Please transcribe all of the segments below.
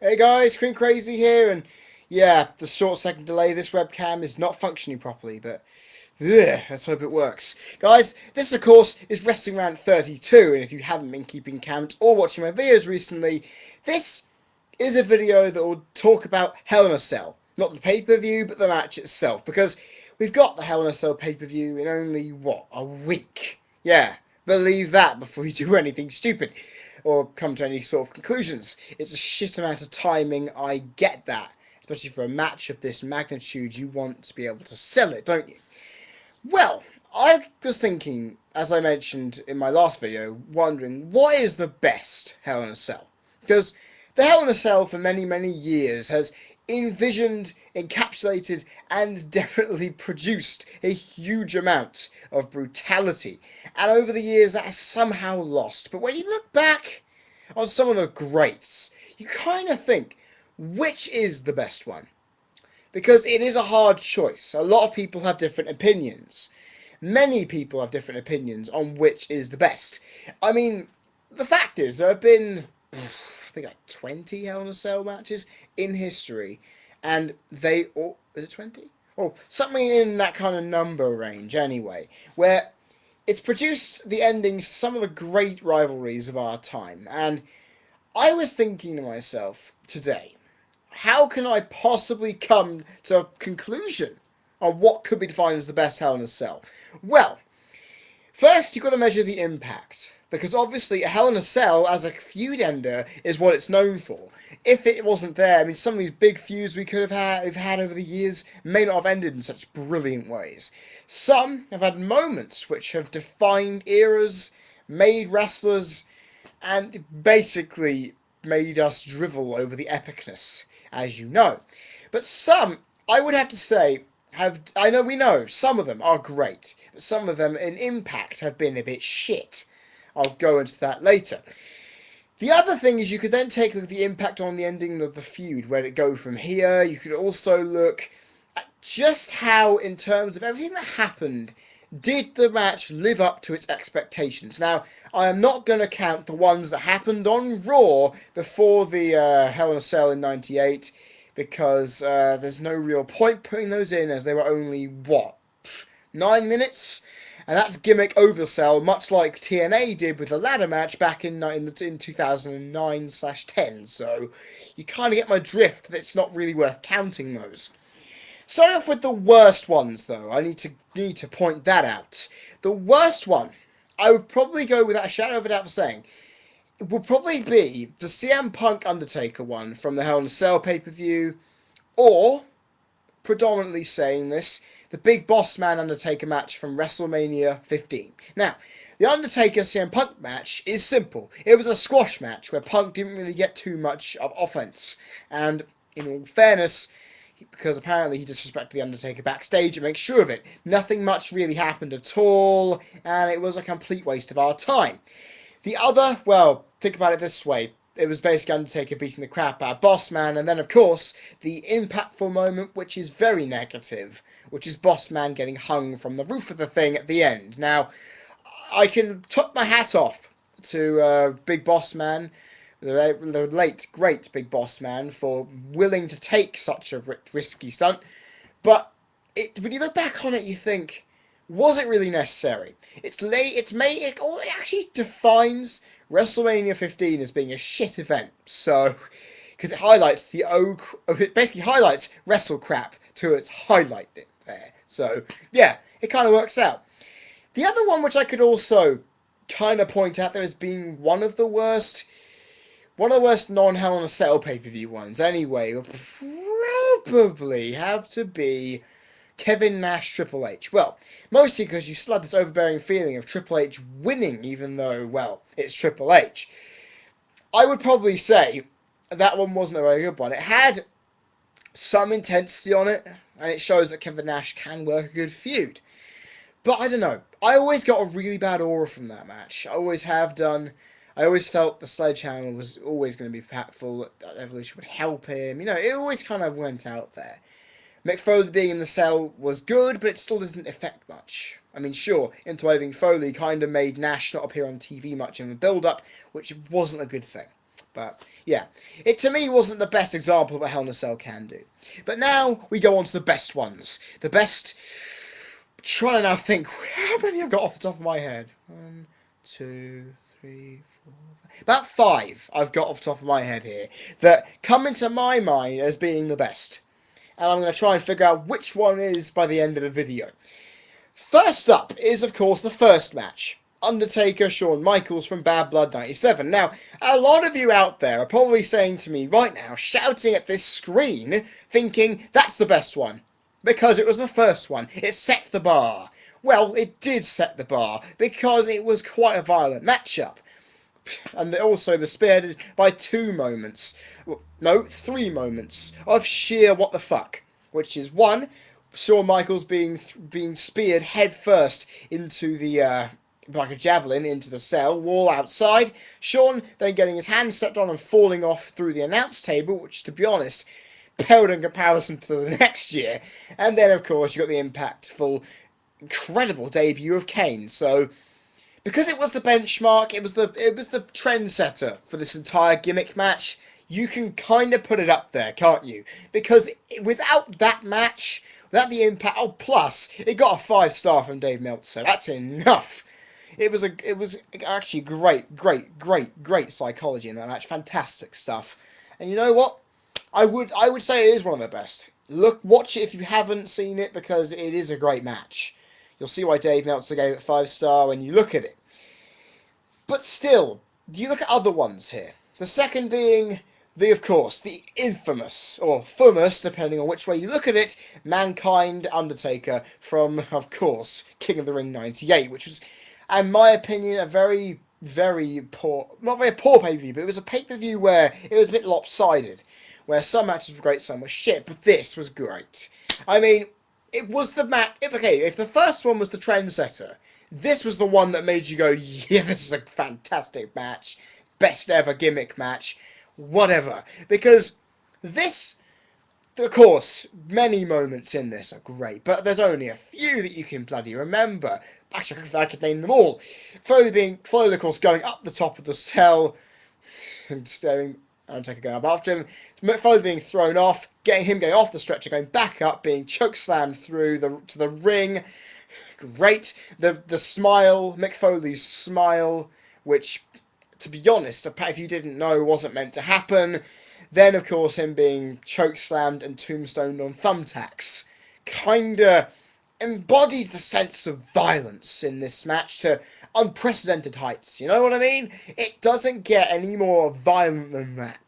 Hey guys, Screen Crazy here, and yeah, the short second delay, this webcam is not functioning properly, but let's hope it works. Guys, this of course is Wrestling Rant 32, and if you haven't been keeping count or watching my videos recently, this is a video that will talk about Hell in a Cell. Not the pay-per-view, but the match itself, because we've got the Hell in a Cell pay-per-view in only, what, a week? Yeah, believe that before you do anything stupid or come to any sort of conclusions. It's a shit amount of timing, I get that. Especially for a match of this magnitude, you want to be able to sell it, don't you? Well, I was thinking, as I mentioned in my last video, wondering what is the best Hell in a Cell? Because the Hell in a Cell for many, many years has envisioned, encapsulated, and definitely produced a huge amount of brutality. And over the years, that has somehow lost. But when you look back on some of the greats, you kind of think, which is the best one? Because it is a hard choice. A lot of people have different opinions. Many people have different opinions on which is the best. I mean, the fact is, there have been, I think, like 20 Hell in a Cell matches in history, and they all, is it 20? Oh, something in that kind of number range, anyway, where it's produced the endings to some of the great rivalries of our time. And I was thinking to myself today, how can I possibly come to a conclusion on what could be defined as the best Hell in a Cell? Well, first you've got to measure the impact. Because obviously, a Hell in a Cell as a feud ender is what it's known for. If it wasn't there, I mean, some of these big feuds we've had over the years may not have ended in such brilliant ways. Some have had moments which have defined eras, made wrestlers, and basically made us drivel over the epicness, as you know. But some, I would have to say, we know some of them are great, but some of them in impact have been a bit shit. I'll go into that later. The other thing is you could then take a look at the impact on the ending of the feud, where it go from here. You could also look at just how, in terms of everything that happened, did the match live up to its expectations? Now, I am not going to count the ones that happened on Raw before the Hell in a Cell in '98, because there's no real point putting those in, as they were only, what, 9 minutes? And that's gimmick oversell, much like TNA did with the ladder match back in 2009/10. So you kind of get my drift that it's not really worth counting those. Starting off with the worst ones, though, I need to point that out. The worst one, I would probably go without a shadow of a doubt for saying, it would probably be the CM Punk Undertaker one from the Hell in a Cell pay-per-view, or, predominantly saying this, the Big Boss Man Undertaker match from WrestleMania 15. Now, the Undertaker CM Punk match is simple. It was a squash match where Punk didn't really get too much of offense. And in all fairness, because apparently he disrespected the Undertaker backstage and makes sure of it, nothing much really happened at all, and it was a complete waste of our time. The other, well, think about it this way. It was basically Undertaker beating the crap out of Boss Man, and then, of course, the impactful moment, which is very negative, which is Boss Man getting hung from the roof of the thing at the end. Now, I can tip my hat off to Big Boss Man, the late, great Big Boss Man, for willing to take such a risky stunt, but when you look back on it, you think, was it really necessary? It's late. It actually defines WrestleMania 15 as being a shit event. So, because it basically highlights wrestle crap to its highlight it there. So yeah, it kind of works out. The other one, which I could also kind of point out there as being one of the worst non-Hell in a Cell pay-per-view ones. Anyway, would probably have to be Kevin Nash Triple H. Well, mostly because you still had this overbearing feeling of Triple H winning, even though, well, it's Triple H. I would probably say that one wasn't a very good one. It had some intensity on it, and it shows that Kevin Nash can work a good feud. But I don't know. I always got a really bad aura from that match. I always have done. I always felt the sledgehammer was always going to be impactful, that Evolution would help him. You know, it always kind of went out there. Mick Foley being in the cell was good, but it still didn't affect much. I mean, sure, interweaving Foley kind of made Nash not appear on TV much in the build-up, which wasn't a good thing. But yeah, it to me wasn't the best example of what Hell in a Cell can do. But now we go on to the best ones. The best. Trying to now think how many I've got off the top of my head. 1, 2, 3, 4. About 5 I've got off the top of my head here that come into my mind as being the best. And I'm going to try and figure out which one is by the end of the video. First up is, of course, the first match. Undertaker, Shawn Michaels from Bad Blood 97. Now, a lot of you out there are probably saying to me right now, shouting at this screen, thinking that's the best one. Because it was the first one. It set the bar. Well, it did set the bar, because it was quite a violent matchup. And also was spearheaded by 2 moments. No, 3 moments of sheer what the fuck. Which is 1, Shawn Michaels being speared head first into the like a javelin into the cell wall outside. Shawn then getting his hand stepped on and falling off through the announce table, which, to be honest, paled in comparison to the next year. And then, of course, you got the impactful, incredible debut of Kane. So, because it was the benchmark, it was the trendsetter for this entire gimmick match, you can kind of put it up there, can't you? Because without that match, without the impact, oh, plus, it got a 5-star from Dave Meltzer. That's enough. It was actually great psychology in that match. Fantastic stuff. And you know what? I would say it is one of the best. Watch it if you haven't seen it, because it is a great match. You'll see why Dave Meltzer gave it 5-star when you look at it. But still, do you look at other ones here? The second being of course, the infamous, or famous, depending on which way you look at it, Mankind Undertaker from, of course, King of the Ring 98, which was, in my opinion, a very poor, not very poor pay-per-view, but it was a pay-per-view where it was a bit lopsided. Where some matches were great, some were shit, but this was great. I mean, it was the match. If the first one was the trendsetter, this was the one that made you go, yeah, this is a fantastic match, best ever gimmick match, whatever. Because this, of course, many moments in this are great, but there's only a few that you can bloody remember. Actually, I could name them all. Foley, of course, going up the top of the cell and staring. Undertaker going up after him, Foley being thrown off, getting off the stretcher, going back up, being chokeslammed through to the ring. Great. The smile, Mick Foley's smile, which, to be honest, if you didn't know, wasn't meant to happen. Then, of course, him being chokeslammed and tombstoned on thumbtacks. Kinda embodied the sense of violence in this match to unprecedented heights. You know what I mean? It doesn't get any more violent than that.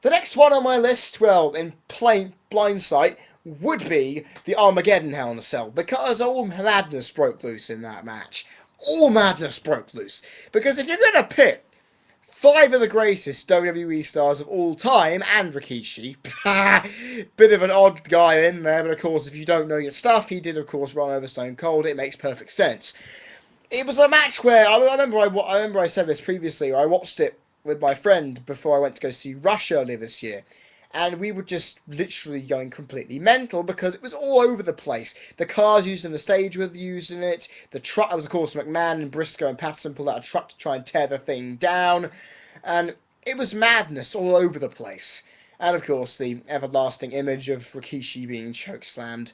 The next one on my list, well, in plain blindsight, would be the Armageddon Hell in a Cell, because all madness broke loose in that match. All madness broke loose. Because if you're going to pick 5 of the greatest WWE stars of all time, and Rikishi, bit of an odd guy in there, but of course, if you don't know your stuff, he did, of course, run over Stone Cold. It makes perfect sense. It was a match where, I remember I said this previously, I watched it with my friend before I went to go see Rush earlier this year. And we were just literally going completely mental because it was all over the place. The cars used in the stage were used in it. The truck, it was of course McMahon and Briscoe and Patterson pulled out a truck to try and tear the thing down. And it was madness all over the place. And of course the everlasting image of Rikishi being chokeslammed.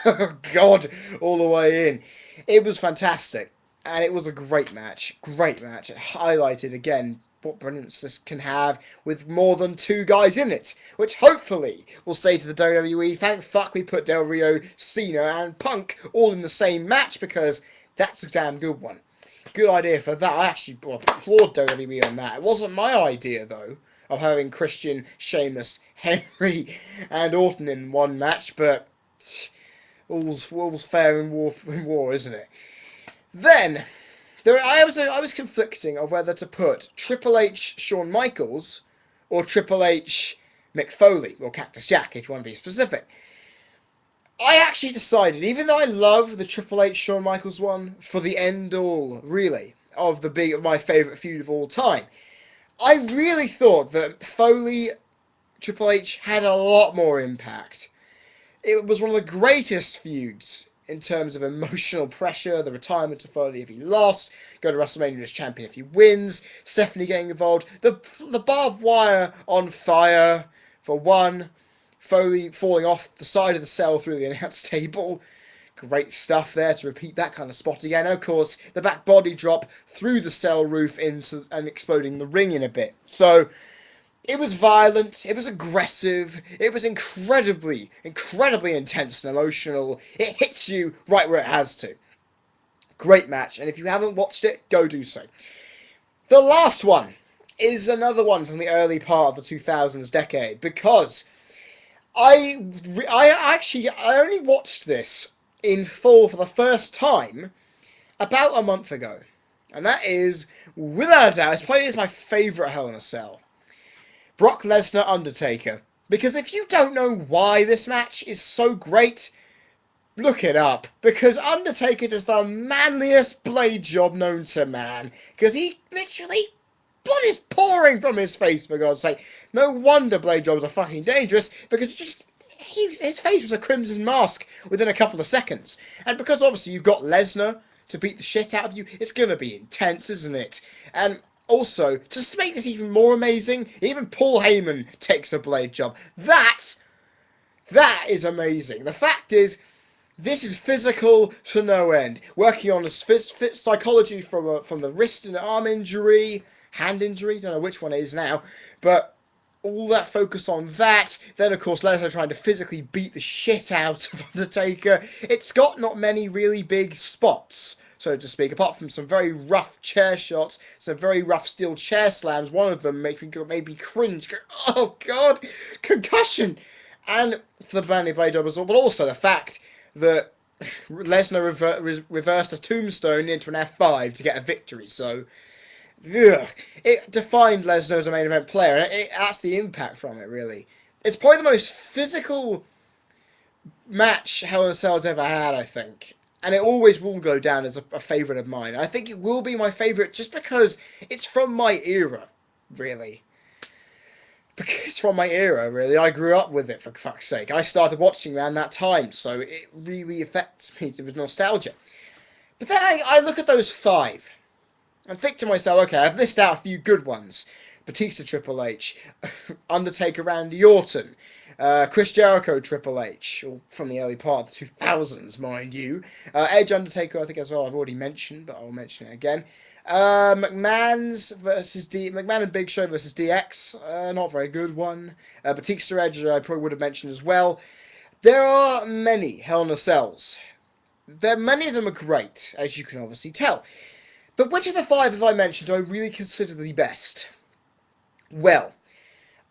Oh God, all the way in. It was fantastic. And it was a great match. Great match. It highlighted again what brilliance this can have with more than 2 guys in it, which hopefully will say to the WWE, thank fuck we put Del Rio, Cena and Punk all in the same match, because that's a damn good one. Good idea for that. I actually applaud WWE on that. It wasn't my idea though, of having Christian, Sheamus, Henry and Orton in one match, but all's fair in war, isn't it? Then I was conflicting of whether to put Triple H Shawn Michaels or Triple H Mick Foley, or Cactus Jack if you want to be specific. I actually decided, even though I love the Triple H Shawn Michaels one for the end all, really, of my favourite feud of all time, I really thought that Foley Triple H had a lot more impact. It was one of the greatest feuds in terms of emotional pressure, the retirement of Foley if he lost, go to WrestleMania as champion if he wins, Stephanie getting involved, the barbed wire on fire for one, Foley falling off the side of the cell through the announce table. Great stuff there to repeat that kind of spot again. And of course, the back body drop through the cell roof into and exploding the ring in a bit. So it was violent, it was aggressive, it was incredibly intense and emotional. It hits you right where it has to. Great match, and if you haven't watched it, go do so. The last one is another one from the early part of the 2000s decade, because I only watched this in full for the first time about a month ago. And that is, without a doubt, it's probably my favourite Hell in a Cell. Brock Lesnar Undertaker. Because if you don't know why this match is so great, look it up. Because Undertaker does the manliest blade job known to man. Because he literally, blood is pouring from his face, for God's sake. No wonder blade jobs are fucking dangerous, because his face was a crimson mask within a couple of seconds. And because obviously you've got Lesnar to beat the shit out of you, it's going to be intense, isn't it? And also, just to make this even more amazing, even Paul Heyman takes a blade job. That is amazing. The fact is, this is physical to no end. Working on the psychology from the wrist and arm injury, hand injury, don't know which one it is now, but all that focus on that. Then, of course, Lesnar trying to physically beat the shit out of Undertaker. It's got not many really big spots, so to speak, apart from some very rough chair shots, some very rough steel chair slams. One of them made me cringe. Go, oh, God, concussion. And for the Manly Blade job as well, but also the fact that Lesnar reversed a tombstone into an F5 to get a victory, so ugh. It defined Lesnar as a main event player, and that's the impact from it, really. It's probably the most physical match Hell in a Cell has ever had, I think. And it always will go down as a favourite of mine. I think it will be my favourite just because it's from my era, really. Because it's from my era, really. I grew up with it, for fuck's sake. I started watching around that time, so it really affects me with nostalgia. But then I look at those five and think to myself, okay, I've listed out a few good ones. Batista Triple H, Undertaker Randy Orton, Chris Jericho Triple H, from the early part of the 2000s, mind you. Edge Undertaker, I think as well, I've already mentioned, but I'll mention it again. McMahon and Big Show versus DX, not a very good one. Batista Edge, I probably would have mentioned as well. There are many Hell in a Cells. Many of them are great, as you can obviously tell. But which of the five have I mentioned do I really consider the best? Well,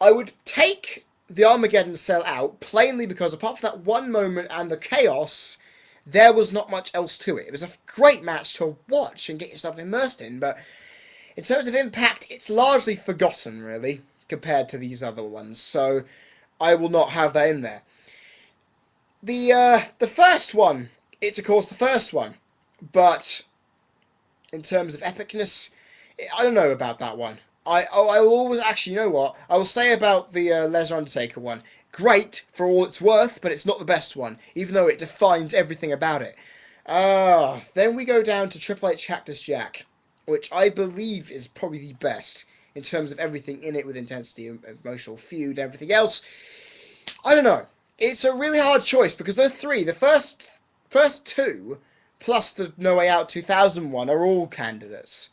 I would take the Armageddon Cell out, plainly because apart from that one moment and the chaos, there was not much else to it. It was a great match to watch and get yourself immersed in, but in terms of impact, it's largely forgotten, really, compared to these other ones, so I will not have that in there. The first one, it's of course the first one, but in terms of epicness, I don't know about that one. I will always, actually, you know what? I will say about the Lesnar Undertaker one. Great for all it's worth, but it's not the best one, even though it defines everything about it. Then we go down to Triple H Cactus Jack, which I believe is probably the best in terms of everything in it with intensity, emotional feud, everything else. I don't know. It's a really hard choice because they're three. The first two, plus the No Way Out 2001, are all candidates.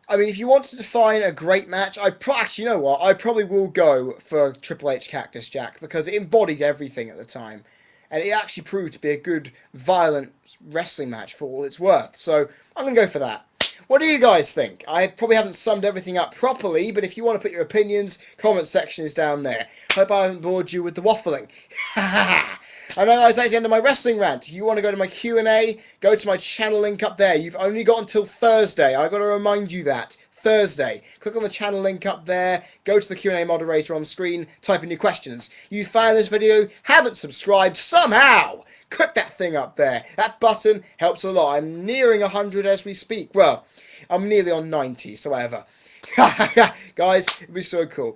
I mean, if you want to define a great match, actually, you know what? I probably will go for Triple H Cactus Jack because it embodied everything at the time. And it actually proved to be a good, violent wrestling match for all it's worth. So, I'm going to go for that. What do you guys think? I probably haven't summed everything up properly, but if you want to put your opinions, comment section is down there. Hope I haven't bored you with the waffling. I know, guys, that's the end of my wrestling rant. If you want to go to my Q&A, go to my channel link up there. You've only got until Thursday. I've got to remind you that. Thursday. Click on the channel link up there. Go to the Q&A moderator on screen. Type in your questions. You found this video, haven't subscribed somehow. Click that thing up there. That button helps a lot. I'm nearing 100 as we speak. Well, I'm nearly on 90, so whatever. Guys, it'd be so cool.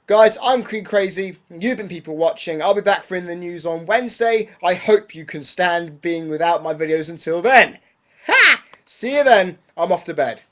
Guys, I'm Queen Crazy. You've been people watching. I'll be back for In the News on Wednesday. I hope you can stand being without my videos until then. Ha! See you then. I'm off to bed.